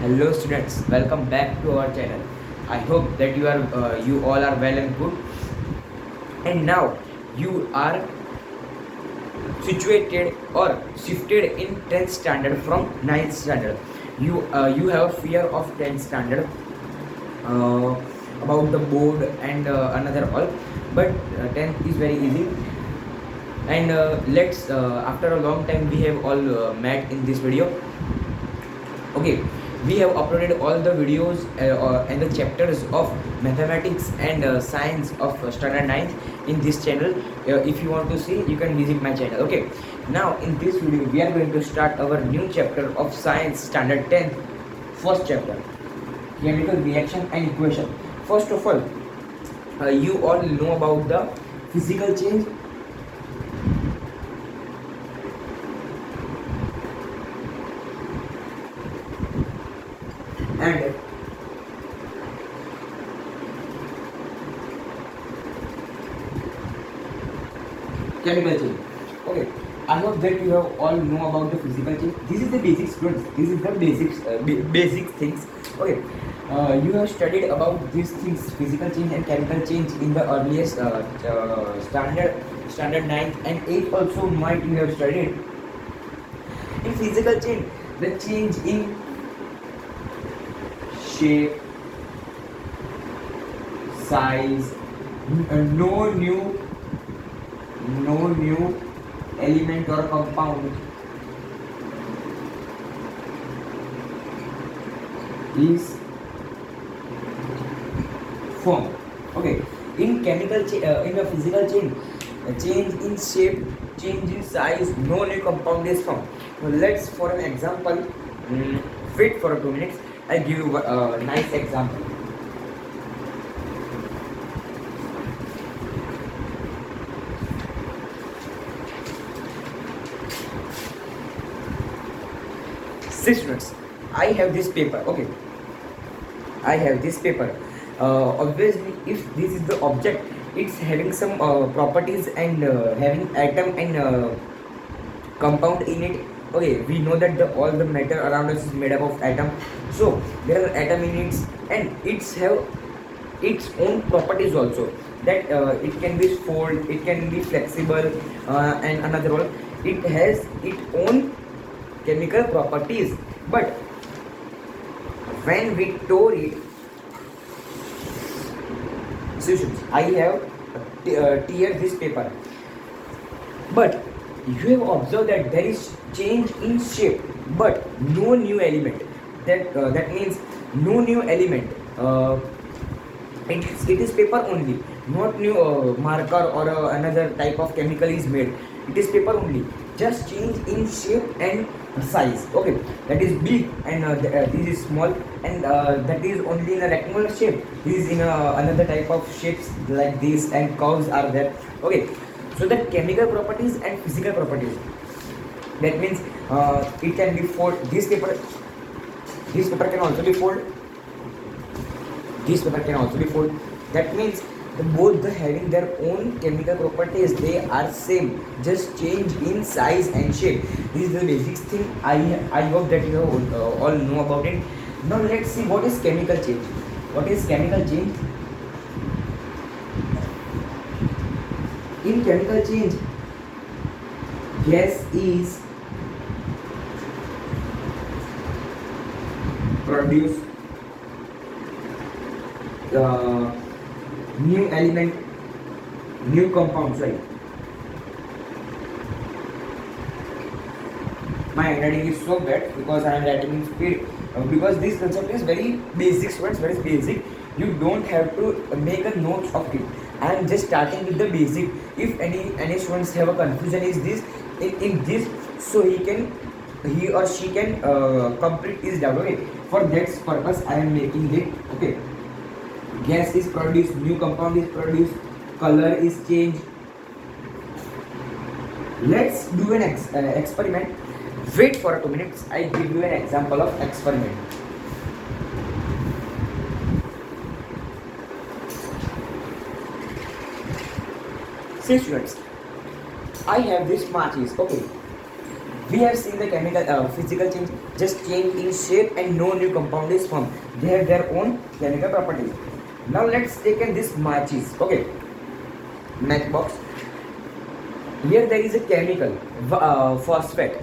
Hello students, welcome back to our channel. I hope that you all are well and good. And now you are situated or shifted in 10th standard from 9th standard. You have fear of 10th standard uh, about the board and another all, but 10th is very easy. And let's after a long time we have all met in this video. Okay, we have uploaded all the videos and the chapters of mathematics and science of standard 9th in this channel. If you want to see, you can visit my channel. Okay, now in this video we are going to start our new chapter of science standard 10th, first chapter, chemical reaction and equation. First of all, you all know about the physical change and chemical change. Okay, I hope that you have all know about the physical change. This is the basics, students. This is the basics, basic things. Okay, you have studied about these things, physical change and chemical change, in the earliest standard 9th and 8th also might you have studied. In physical change, the change in shape, size, no new element or compound is formed. Okay, in in a physical change, a change in shape, change in size, no new compound is formed. So let's, for an example, wait for 2 minutes. I'll give you a nice example. See students, I have this paper. Okay, I have this paper. Obviously, if this is the object, it's having some properties and having atom and compound in it. Okay, we know that all the matter around us is made up of atom. So there are atom in it, and it's have its own properties also. That it can be fold, it can be flexible, and another one, it has its own chemical properties. But when we tore it, solutions, I have tear this paper, but you have observed that there is change in shape but no new element. That means no new element. It is paper only, not new marker or another type of chemical is made. It is paper only, just change in shape and size. Okay, that is big and this is small, and that is only in a rectangular shape. This is in another type of shapes like this, and curves are there. Okay, so the chemical properties and physical properties, that means it can be fold. This paper can also be fold. This paper can also be fold. That means both having their own chemical properties, they are same, just change in size and shape. This is the basic thing. I hope that you all know about it. Now let's see what is chemical change. What is chemical change? In chemical change, gas is produced, new element, new compounds, right? My handwriting is so bad because I am writing in speed. Because this concept is very basic, students, very basic. You don't have to make a note of it. I am just starting with the basic. If any students have a confusion is this in this, so he or she can complete his doubt. Okay, for that purpose I am making it. Okay, gas is produced, new compound is produced, color is changed. Let's do an experiment. Wait for 2 minutes. I give you an example of experiment. See students, I have this matches. Okay, We have seen the chemical physical change, just change in shape and no new compound is formed. They have their own chemical properties. Now let's take in this matches. Okay, matchbox. Here there is a chemical phosphate.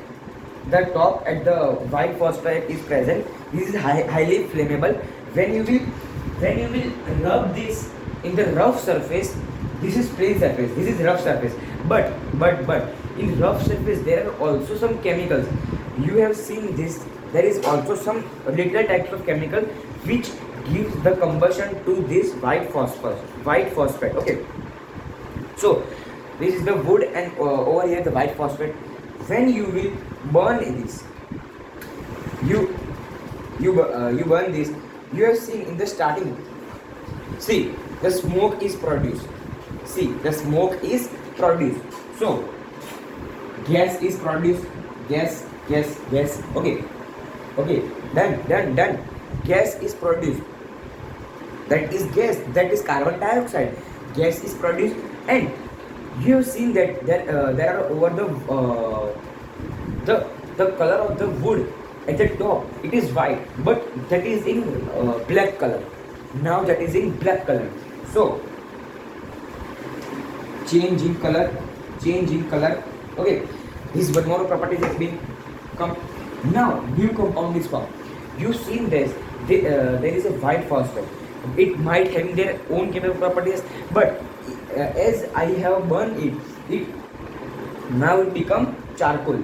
The top at the white phosphate is present. This is highly flammable. When you will rub this in the rough surface, this is plain surface, this is rough surface, but in rough surface there are also some chemicals. You have seen this, there is also some little types of chemical which gives the combustion to this white phosphate. Okay, so this is the wood and over here the white phosphate. When you will burn this, you burn this, you have seen in the starting, see the smoke is produced, see the smoke is produced, so gas is produced, gas. Okay, done. Gas is produced, that is gas, that is carbon dioxide. Gas is produced, and you have seen that there are over the color of the wood at the top, it is white, but that is in black color. Now that is in black color, so change in color. Okay, this one more property has been come. Now new compound is formed. You seen this, there is a white phosphate. It might having their own chemical properties, but as I have burned it now it become charcoal.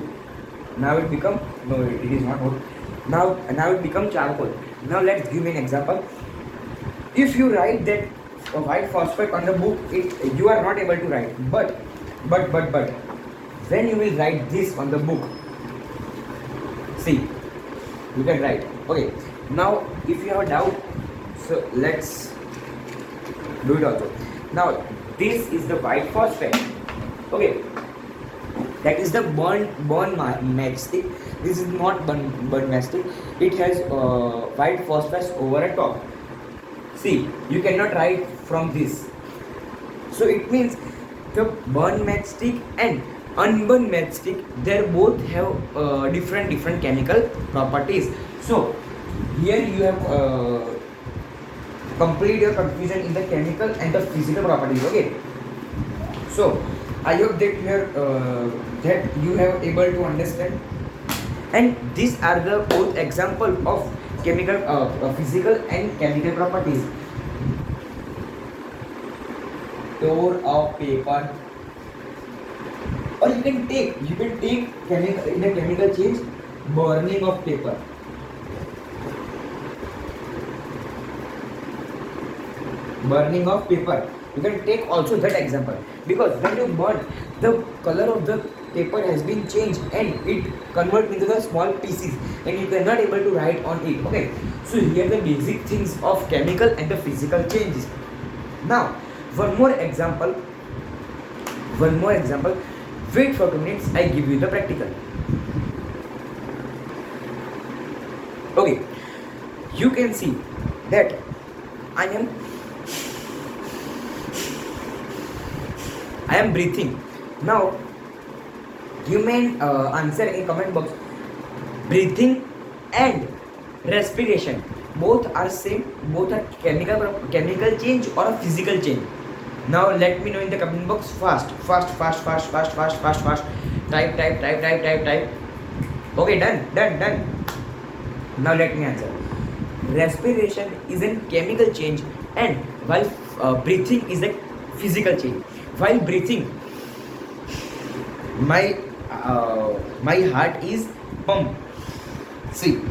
Now it become, no, it is not wood. Now it become charcoal. Now let's give an example. If you write that white phosphate on the book, you are not able to write, but when you will write this on the book, see, you can write. Okay, now if you have a doubt, so let's do it also. Now this is the white phosphate. Okay, that is the burn matchstick. This is not burn matchstick. It has white phosphate over a top. See, you cannot write from this. So it means the burn matchstick and unburned matchstick, they both have different chemical properties. So here you have complete your confusion in the chemical and the physical properties. Okay, so I hope that you have able to understand, and these are the both example of chemical physical and chemical properties. Tore of paper, or you can take chemical in a chemical change, burning of paper. Burning of paper, you can take also that example, because when you burn, the color of the paper has been changed and it convert into the small pieces and you cannot able to write on it. Okay, so here the basic things of chemical and the physical changes. Now one more example. Wait for 2 minutes, I give you the practical. Okay, you can see that I am breathing. Now you may answer in comment box. Breathing and respiration both are same, both are chemical change or a physical change. Now let me know in the comment box fast. Type. Okay, done. Now let me answer. Respiration is a chemical change, and while breathing is a physical change. While breathing, my heart is pump. See,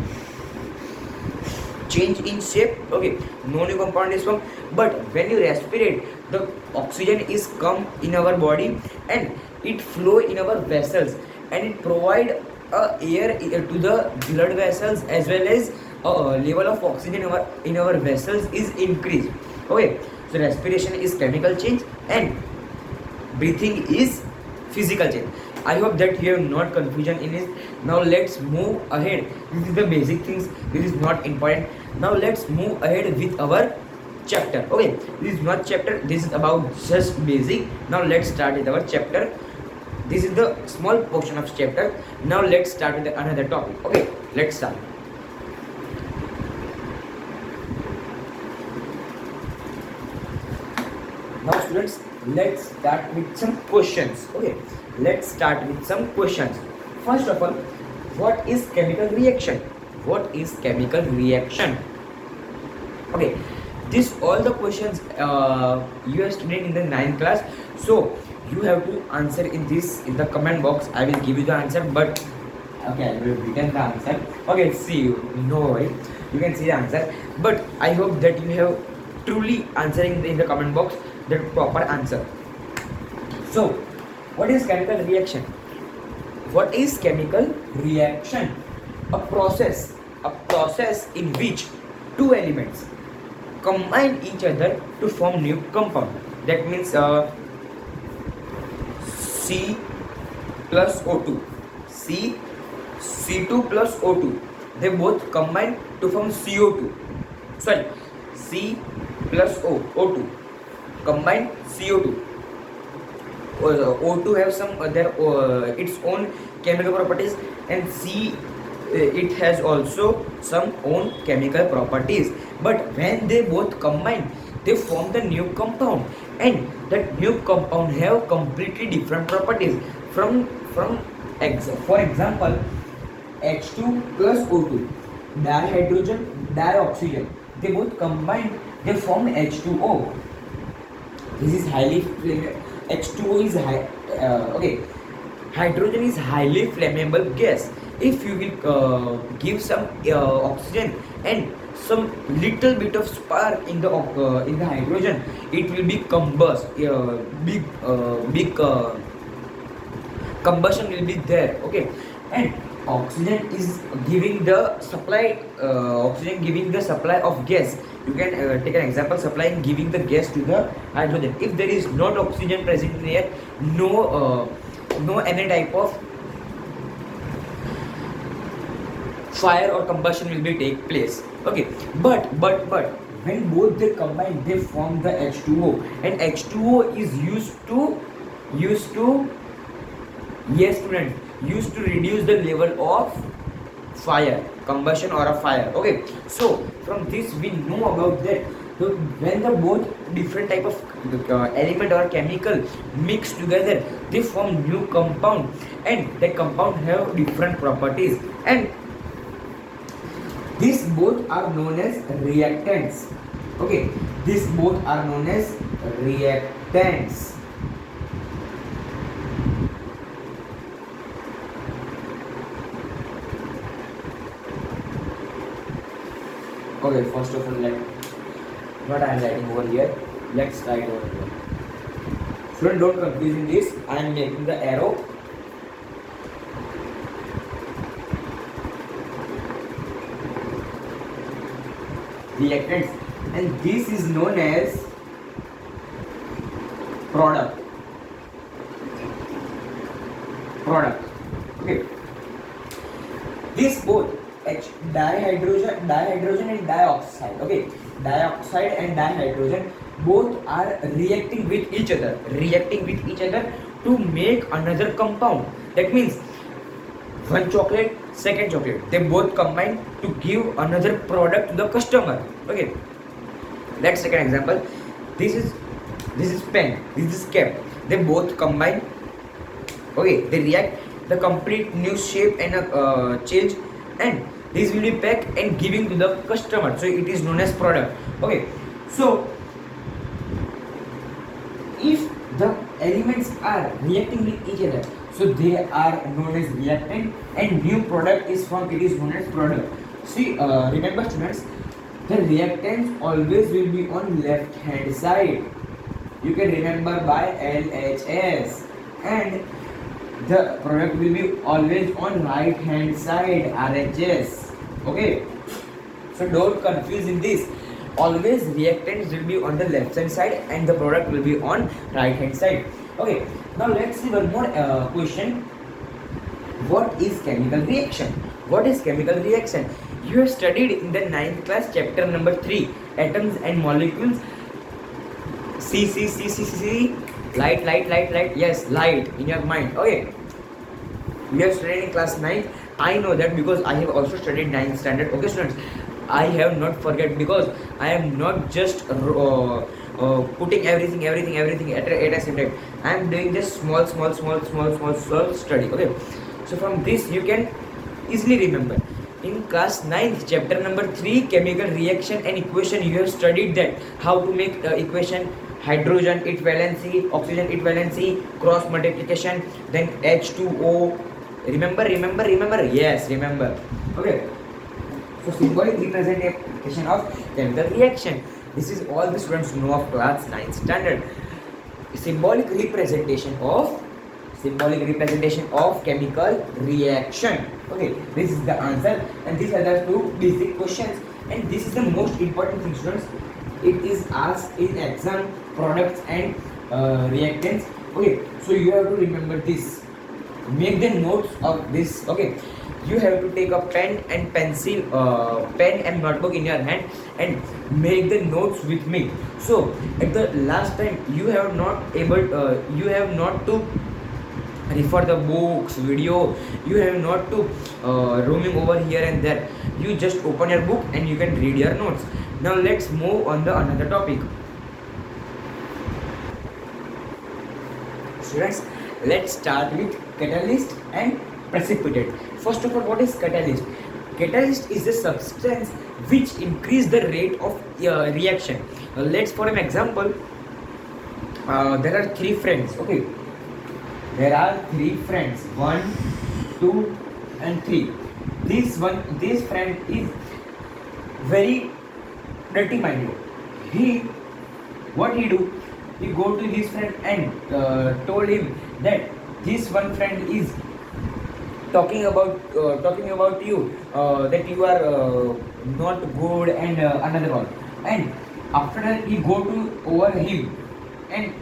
change in shape. Okay, no new compound is formed. But when you respirate, the oxygen is come in our body and it flow in our vessels, and it provide air to the blood vessels, as well as level of oxygen in our vessels is increased. Okay, so respiration is chemical change and breathing is physical change. I hope that you have not confusion in it. Now let's move ahead. This is the basic things. This is not important. Now let's move ahead with our chapter. Okay, this is not chapter. This is about just basic. Now let's start with our chapter. this is the small portion of chapter. Now let's start with another topic. Okay, let's start. Now students, let's start with some questions. Okay, let's start with some questions. First of all, what is chemical reaction? What is chemical reaction? Okay, this all the questions you have studied in the 9th class, so you have to answer in the comment box. I will give you the answer, but okay, I will written the answer. Okay, see, you no worry, you can see the answer, but I hope that you have truly answering in the comment box the proper answer. So what is chemical reaction? What is chemical reaction? A process in which two elements combine each other to form new compound. That means C plus O2, C2 plus O2, they both combine to form CO2. Sorry, C plus O2 combine CO2. O2 have some their its own chemical properties, and C it has also some own chemical properties, but when they both combine, they form the new compound, and that new compound have completely different properties from for example, H2 plus O2, dihydrogen, dioxygen, they both combine, they form H2O. This is highly H2O is high, okay, hydrogen is highly flammable gas. If you will give some oxygen and some little bit of spark in the hydrogen, it will be combust. Big combustion will be there. Okay, and oxygen is giving the supply. Oxygen giving the supply of gas. You can take an example, supplying giving the gas to the hydrogen. If there is not oxygen present in the air, no any type of fire or combustion will be take place. Okay, but when both they combine, they form the H2O, and H2O is used to yes student, used to reduce the level of fire, combustion or a fire. Okay, so from this we know about that. So when the both different type of element or chemical mix together, they form new compound, and the compound have different properties, and these both are known as reactants. Okay, these both are known as reactants. Okay, first of all, what I am writing over here, let's write over here. Student, don't confuse in this. I am making the arrow. Reactants, and this is known as product. Okay, this both dihydrogen and dioxide. Okay, dioxide and dihydrogen both are reacting with each other to make another compound. That means one chocolate, second chocolate, they both combine to give another product to the customer. Okay, let's take an example. This is pen, this is cap, they both combine. Okay, they react the complete new shape and change, and this will be packed and giving to the customer, so it is known as product. Okay, so if the elements are reacting with each other, so they are known as reactant, and new product is formed, it is known as product. See, remember students, the reactants always will be on left hand side. You can remember by LHS, and the product will be always on right hand side, RHS. Okay, so don't confuse in this. Always reactants will be on the left hand side and the product will be on right hand side. Okay, now let's see one more question. What is chemical reaction? What is chemical reaction? You have studied in the 9th class chapter number 3, atoms and molecules. Light. Yes, light in your mind. Okay. We have studied in class 9. I know that because I have also studied 9th standard. Okay, students. I have not forget because I am not just putting everything at a same time. I am doing just small study. Okay. So from this you can easily remember. In class 9th, chapter number 3, chemical reaction and equation, you have studied that how to make equation, hydrogen its valency, oxygen its valency, cross multiplication, then H2O. Remember? Yes, remember. Okay. So symbolic representation of chemical reaction. This is all the students know of class 9th standard. Symbolic representation of chemical reaction. Okay, this is the answer, and these are the two basic questions, and this is the most important thing, students. It is asked in exam, products and reactants. Okay, so you have to remember this. Make the notes of this. Okay, you have to take a pen and pencil, pen and notebook in your hand and make the notes with me. So at the last time you have not to refer the books, video. You have not to roaming over here and there. You just open your book and you can read your notes. Now let's move on the another topic. Students, let's start with catalyst and precipitate. First of all, what is catalyst? Catalyst is a substance which increase the rate of reaction. Let's for an example, there are three friends. Okay, there are three friends, 1, 2 and 3. This friend is very dirty minded. What he do, he go to his friend and told him that this one friend is talking about you, that you are not good and another one. And after that he go to over him and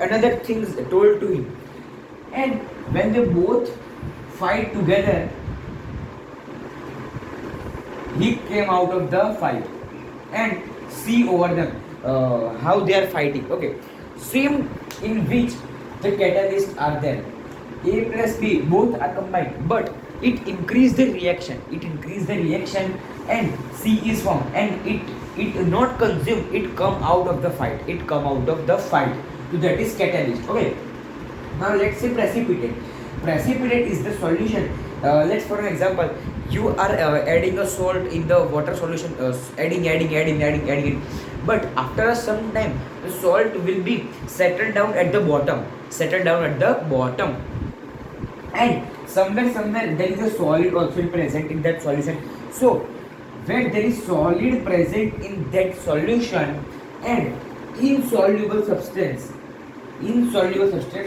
another things told to him, and when they both fight together, he came out of the fight and see over them how they are fighting. Okay, same in which the catalysts are there. A plus B both are combined, but it increase the reaction. And C is formed, and it not consume. It come out of the fight. So that is catalyst. Okay. Now let's say precipitate. Precipitate is the solution. Let's for an example, you are adding a salt in the water solution, adding, but after some time the salt will be settled down at the bottom, and somewhere there is a solid also present in that solution. So when there is solid present in that solution and insoluble substance,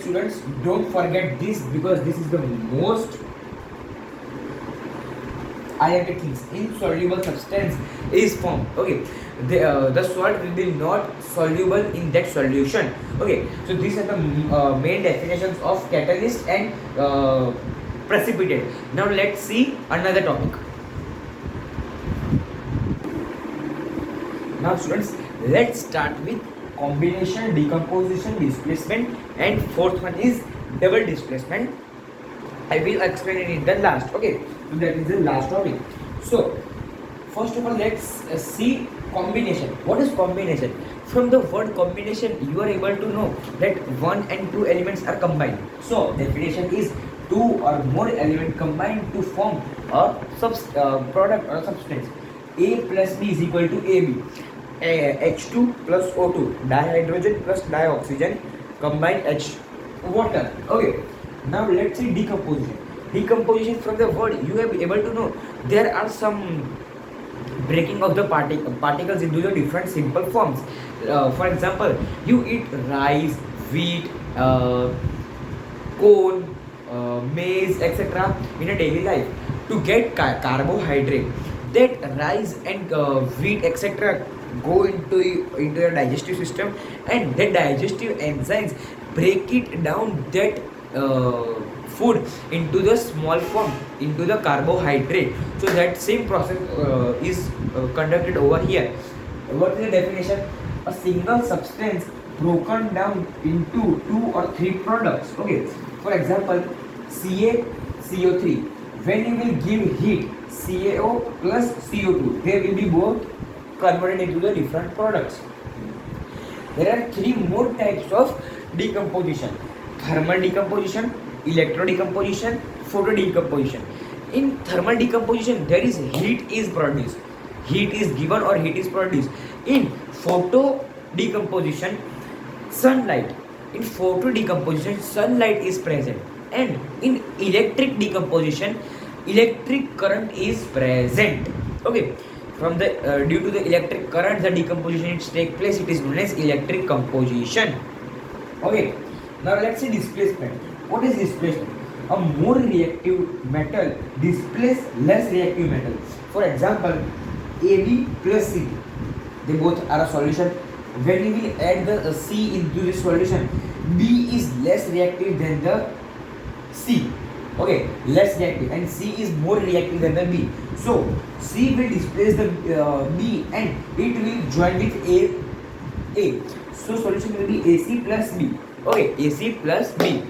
students, don't forget this because this is the most IIT things. Insoluble substance is formed. Okay, the salt will be not soluble in that solution. Okay, so these are the main definitions of catalyst and precipitate. Now let's see another topic. Now students, let's start with combination, decomposition, displacement, and fourth one is double displacement. I will explain it in the last. Okay, so that is the last topic. So first of all, let's see combination. What is combination? From the word combination, you are able to know that 1 and 2 elements are combined. So definition is 2 or more elements combined to form a product or substance. A plus B is equal to AB. H2 plus O2, dihydrogen plus dioxygen, combined H water. Okay. Now let's see decomposition. Decomposition, from the word you are able to know there are some breaking of the particles into the different simple forms. For example, you eat rice, wheat, corn, maize, etc. in a daily life. To get carbohydrate, that rice and wheat, etc. go into your digestive system, and the digestive enzymes break it down, that food into the small form, into the carbohydrate. So that same process is conducted over here. What is the definition? A single substance broken down into 2 or 3 products. Okay, for example, CaCO3. When you will give heat, CaO plus CO2, they will be both converted into the different products. There are 3 more types of decomposition: thermal decomposition, electrodecomposition, photodecomposition. In thermal decomposition, there is heat is produced, heat is given or heat is produced. In photo decomposition, sunlight. In photo decomposition, sunlight is present, and in electric decomposition, electric current is present. Okay, from the due to the electric current, the decomposition it take place. It is known as electric composition. Okay, now let's see displacement. What is displacement? A more reactive metal displaces less reactive metal. For example, AB plus C, they both are a solution. When we will add the C into the solution, B is less reactive than the C. Okay, less reactive, and C is more reactive than the B. So C will displace the B and it will join with A. So solution will be AC plus B. Okay, AC plus B.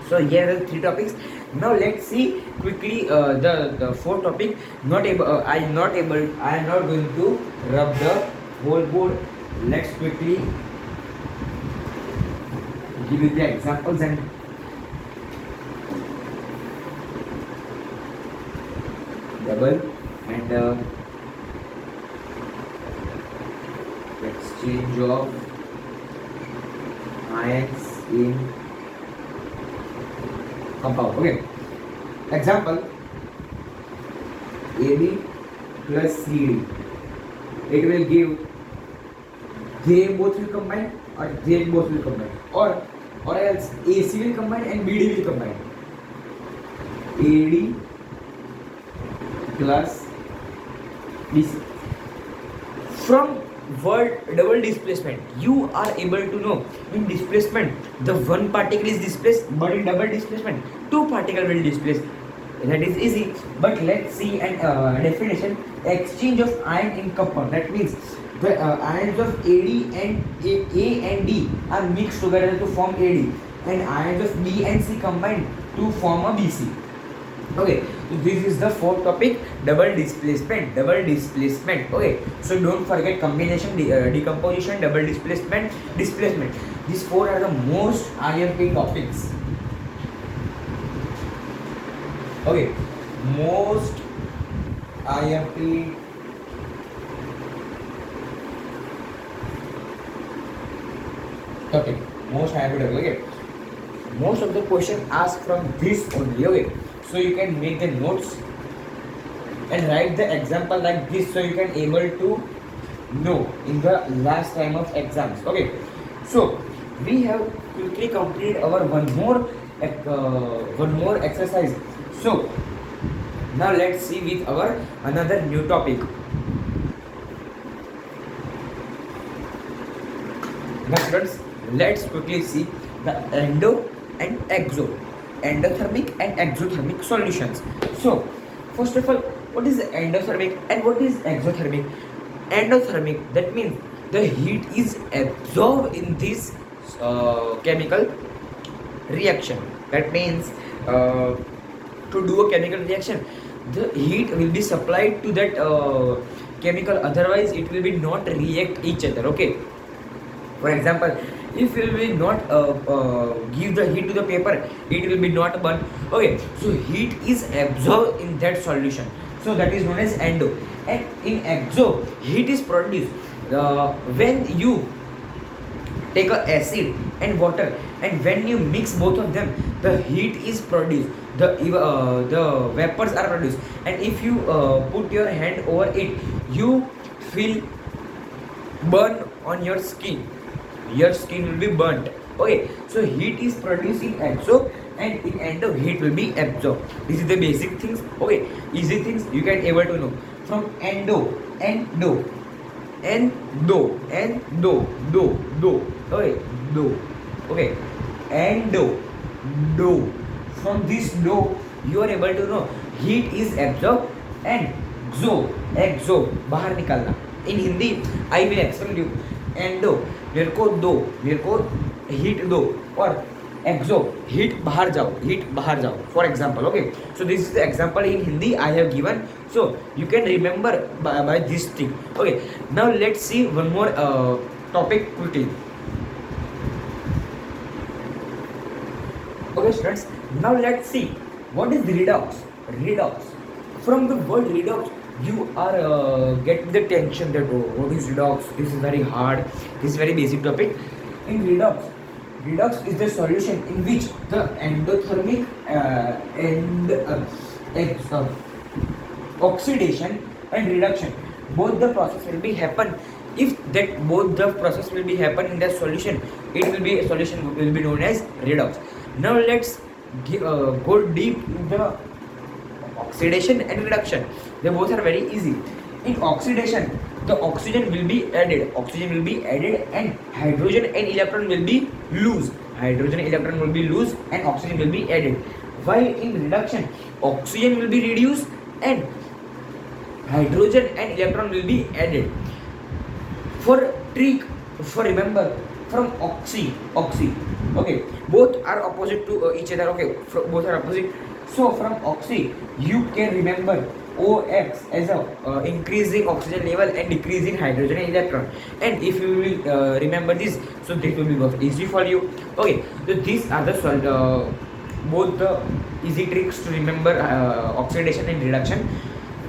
So here are the 3 topics. Now let's see quickly the 4th topic. I am not going to rub the whole board. Let's quickly give you the examples and double and exchange of ions in compound. Okay, example, AB plus CD, it will give they both will combine or they both will combine, or else AC will combine and BD will combine. AD plus BC. From word double displacement, you are able to know in displacement the one particle is displaced, but in double displacement 2 particles will displace. That is easy. But let's see an definition: exchange of ion in compound. That means the ions of AD and A and D are mixed together to form AD, and ions of B and C combine to form a BC. Okay, so this is the 4th topic, double displacement. Okay, so don't forget combination, decomposition, double displacement. These 4 are the most IMP topics. Okay, most IMP topic. Okay, most of the question asked from this only. Okay, so you can make the notes and write the example like this, so you can able to know in the last time of exams. Okay, so we have quickly completed our one more exercise. So now let's see with our another new topic. Now students, let's quickly see the endo and endothermic and exothermic solutions. So first of all, what is endothermic and what is exothermic? Endothermic, that means the heat is absorbed in this chemical reaction. That means to do a chemical reaction, the heat will be supplied to that chemical, otherwise it will be not react each other. Okay, for example, if we will not give the heat to the paper, it will be not burn. Okay, so heat is absorbed in that solution, so that is known as endo. And in exo, heat is produced when you take a acid and water, and when you mix both of them, the heat is produced, the vapors are produced, and if you put your hand over it, you feel burn on your skin will be burnt. Okay, so heat is produced in exo, and in endo heat will be absorbed. This is the basic things. Okay, easy things you can able to know. From endo, okay, okay, endo. From this do, you are able to know heat is absorbed, and exo, बाहर निकालना. In Hindi, I will explain you. Endo, मेरे को heat दो, और एक्सो heat बाहर जाओ, for example. Okay, so this is the example in Hindi I have given. So you can remember by this thing. Okay, now let's see one more topic quickly. Okay students, now let's see what is redox. From the word redox you are getting the tension that, oh, what is redox, this is very hard, this is very basic topic. In redox is the solution in which the endothermic oxidation and reduction, both the process will be happen. If that both the process will be happen in the solution, it will be a solution will be known as redox. Now let's go deep in the oxidation and reduction. They both are very easy. In oxidation, the oxygen will be added and hydrogen and electron will be loose. And oxygen will be added. While in reduction, oxygen will be reduced and hydrogen and electron will be added. For remember, from oxy, okay, both are opposite to each other. Okay, both are opposite. So from oxy you can remember OX as a increasing oxygen level and decreasing hydrogen and electron. And if you will remember this, so this will be most easy for you. Okay, so these are the both the easy tricks to remember oxidation and reduction.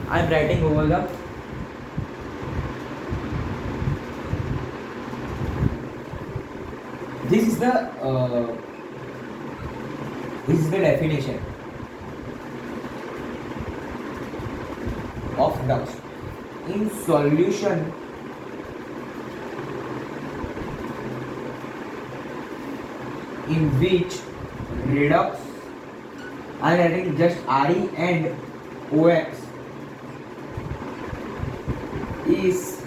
I am writing over the this is the definition of redox. In solution in which redox, I am adding just Re and OX is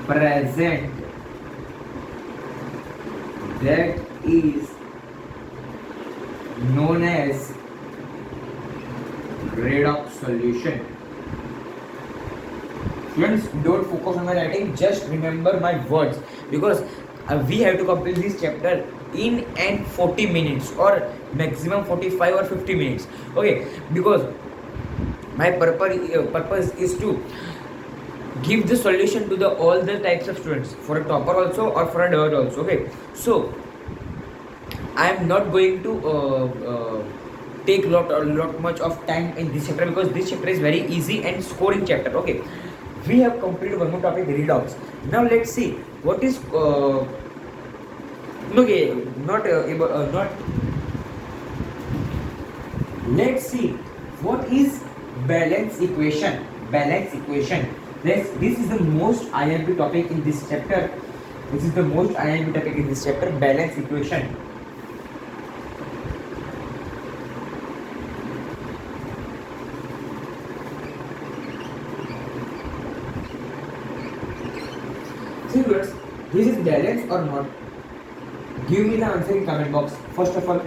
present, that is known as redox solution. Students, don't focus on my writing, just remember my words, because we have to complete this chapter in and 40 minutes or maximum 45 or 50 minutes. Okay, because my purpose is to give the solution to the all the types of students, for a topper also or for a dirt also. Okay, so I am not going to take lot much of time in this chapter, because this chapter is very easy and scoring chapter. Okay, we have completed one more topic, redox. Now let's see what is let's see what is balance equation. This is the most IMP topic in this chapter. Balance equation. See viewers, this is balance or not? Give me the answer in comment box. First of all,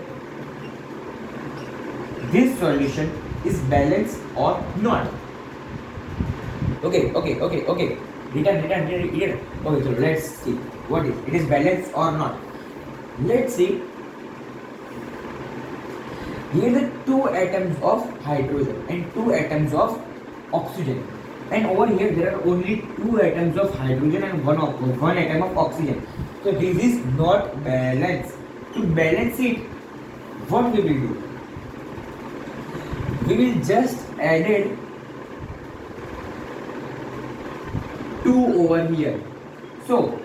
this solution is balanced or not? Okay. Return. Okay, so let's see what is it is balanced or not. Let's see. Here the 2 atoms of hydrogen and 2 atoms of oxygen, and over here there are only 2 atoms of hydrogen and 1 atom of oxygen. So this is not balanced. To balance it, what we will do? We will just add 2 over here. So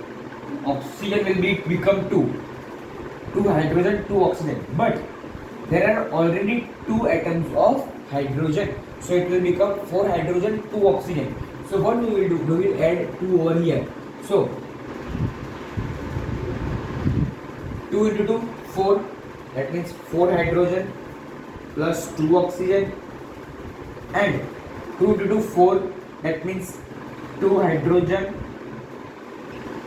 oxygen will become 2 hydrogen, 2 oxygen, but there are already 2 atoms of hydrogen, so it will become 4 hydrogen, 2 oxygen. So what we will do? We will add 2 over here. So 2 into 2, 4. That means 4 hydrogen plus 2 oxygen, and 2 into 2, 4. That means 2 hydrogen,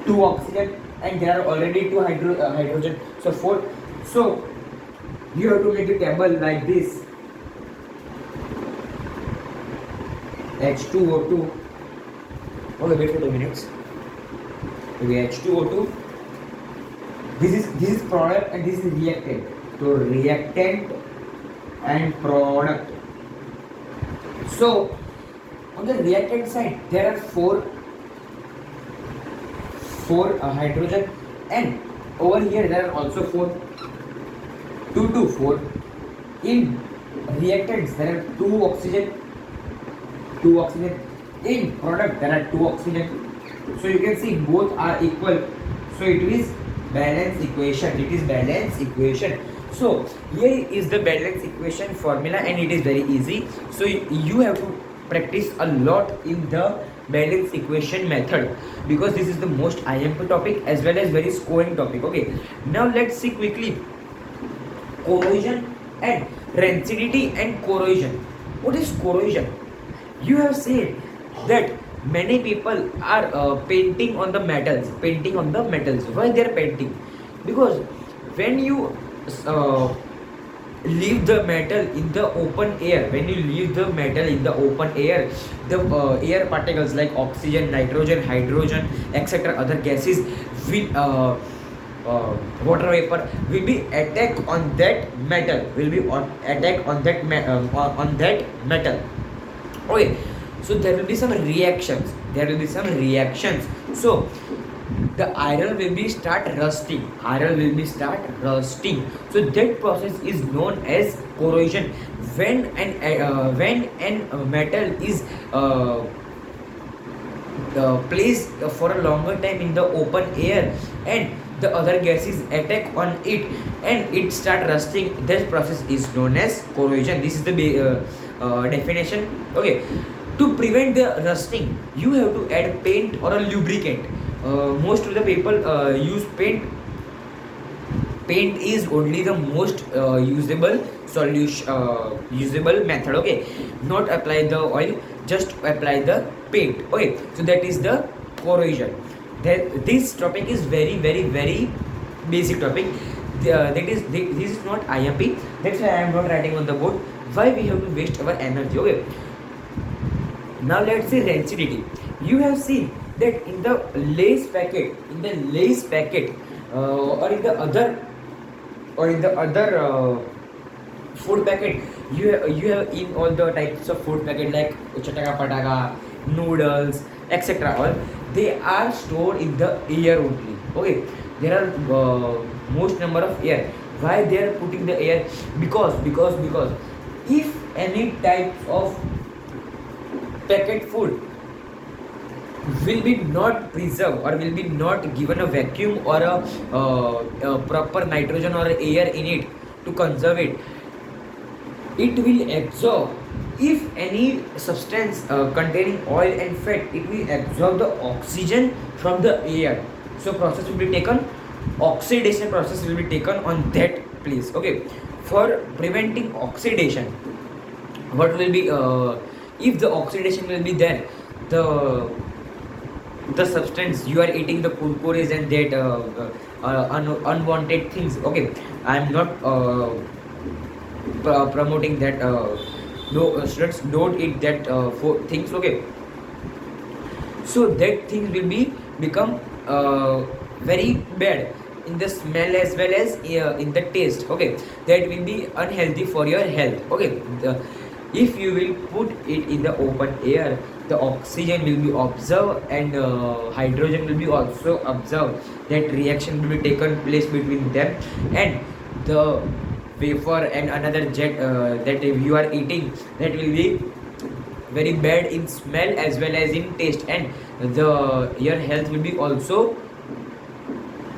2 oxygen, and there are already 2 hydrogen. So 4. So you have to make a table like this. H2O2. Okay, wait for 2 minutes. Okay, H2O2. This is product and this is reactant. So reactant and product. So on the reactant side, there are four hydrogen, and over here there are also four. In reactants there are two oxygen. In product there are two oxygen. So you can see both are equal. So it is balance equation. So here is the balance equation formula, and it is very easy. So you have to practice a lot in the balance equation method, because this is the most IMP topic as well as very scoring topic. Okay, now let's see quickly corrosion and rancidity and corrosion. What is corrosion? You have said that many people are painting on the metals. Why they are painting? Because when you leave the metal in the open air, the air particles like oxygen, nitrogen, hydrogen, etc., other gases will water vapor will be attack on that metal, on that metal. Okay, so there will be some reactions. So the iron will be start rusting. So that process is known as corrosion. When an metal is placed for a longer time in the open air, and the other gases attack on it and it start rusting, this process is known as corrosion. This is the definition. Okay, to prevent the rusting, you have to add paint or a lubricant. Most of the people use paint. Paint is only the most usable method. Okay, not apply the oil, just apply the paint. Okay, so that is the corrosion. This topic is very basic topic. This is not IMP. That's why I am not writing on the board. Why we have to waste our energy? Okay, now let's see rancidity. You have seen that in the lace packet, or in the other food packet, you have in all the types of food packet like chataka pataka, noodles, etc. All they are stored in the air only. Okay, there are most number of air. Why they are putting the air? Because if any types of packet food will be not preserved or will be not given a vacuum or a proper nitrogen or air in it to conserve it, it will absorb. If any substance containing oil and fat, it will absorb the oxygen from the air. So process will be taken, oxidation process will be taken on that place. Okay, for preventing oxidation, what will be if the oxidation will be there, the substance you are eating, the kurkures and that unwanted things. Okay, I am not promoting that. No, students, don't eat that for things. Okay, so that things will become very bad in the smell as well as in the taste. Okay, that will be unhealthy for your health. Okay, if you will put it in the open air, the oxygen will be observed and hydrogen will be also observed. That reaction will be taken place between them, and the wafer and another jet that you are eating, that will be very bad in smell as well as in taste, and your health will be also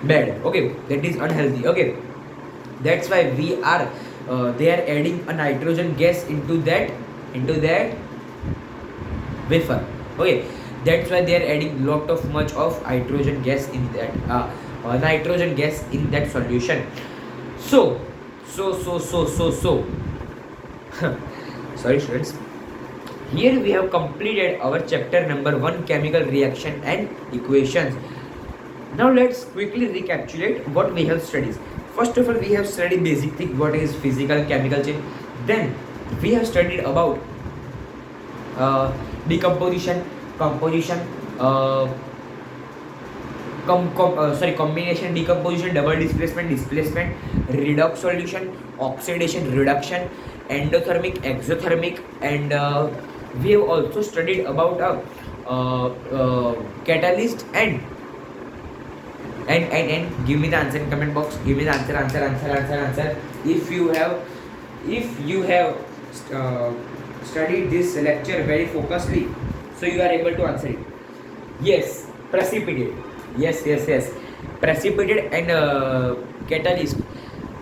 bad. Okay, that is unhealthy. Okay, that's why they are adding a nitrogen gas into that wafer. Okay, that's why they are adding much of hydrogen gas in that nitrogen gas in that solution. So sorry students, here we have completed our chapter number 1, chemical reaction and equations. Now let's quickly recapitulate what we have studied. First of all, we have studied basic thing, what is physical chemical chain. Then we have studied about decomposition, composition, combination decomposition, double displacement, redox solution, oxidation reduction, endothermic, exothermic, and we have also studied about catalyst and give me the answer in comment box. Give me the answer. If you have studied this lecture very focusedly, so you are able to answer it. Yes, precipitate. Yes. Precipitate and catalyst.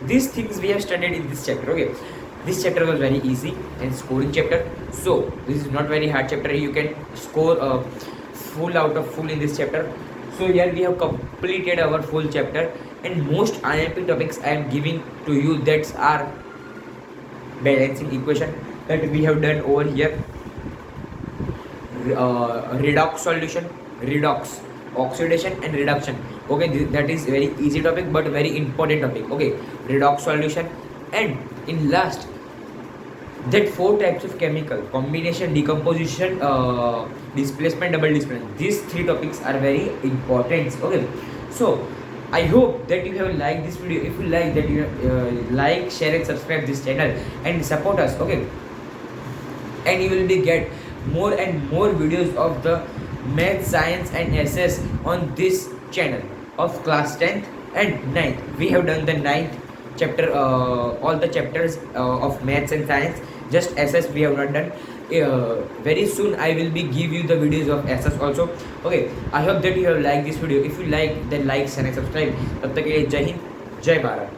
These things we have studied in this chapter. Okay, this chapter was very easy and scoring chapter. So this is not very hard chapter. You can score full out of full in this chapter. So here we have completed our full chapter, and most IMP topics I am giving to you, that's are balancing equation that we have done over here. Redox solution, redox, oxidation and reduction. Okay, that is very easy topic but very important topic. Okay, redox solution, and in last, that 4 types of chemical: combination, decomposition, displacement, double displacement. These 3 topics are very important. Okay, so I hope that you have liked this video. If you like that, you like, share and subscribe this channel and support us. Okay, and you will be get more and more videos of the math, science and SS on this channel of class 10th and 9th. We have done the 9th chapter, all the chapters of maths and science. Just SS we have not done. Very soon I will be give you the videos of SS also. Okay, I hope that you have liked this video. If you like, then like, share and subscribe. तब तक के लिए जय हिंद, जय भारत.